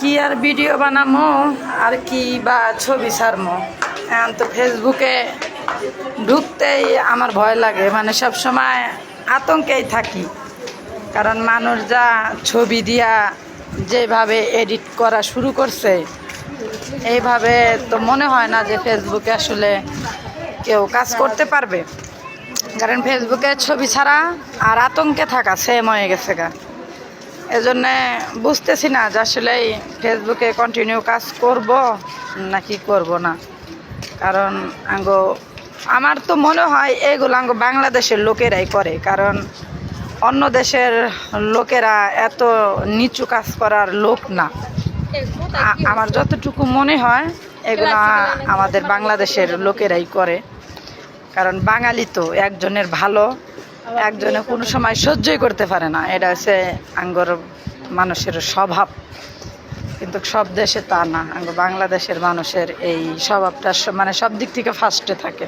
কি আর ভিডিও বানামো আর কি বা ছবি ছাড়মো। এখন তো ফেসবুকে ঢুকতেই আমার ভয় লাগে, মানে সব সময় আতঙ্কেই থাকি। কারণ মানুষ যা ছবি দিয়া যেভাবে এডিট করা শুরু করছে, এইভাবে তো মনে হয় না যে ফেসবুকে আসলে কেউ কাজ করতে পারবে। কারণ ফেসবুকে ছবি ছাড়া আর আতঙ্কে থাকা সেম হয়ে গেছে গা। এজন্যে বুঝতেছি না যে আসলে ফেসবুকে কন্টিনিউ কাজ করব নাকি করব না। কারণ আমার তো মনে হয় এগুলো বাংলাদেশের লোকেরাই করে, কারণ অন্য দেশের লোকেরা এত নিচু কাজ করার লোক না। আমার যতটুকু মনে হয় এগুলো আমাদের বাংলাদেশের লোকেরাই করে। কারণ বাঙালি তো একজনের ভালো একজনে কোনো সময় সহ্যই করতে পারে না, এটা হচ্ছে আঙ্গর মানুষের স্বভাব। কিন্তু সব দেশে তা না, বাংলাদেশের মানুষের এই স্বভাবটা মানে সব দিক থেকে ফার্স্টে থাকে।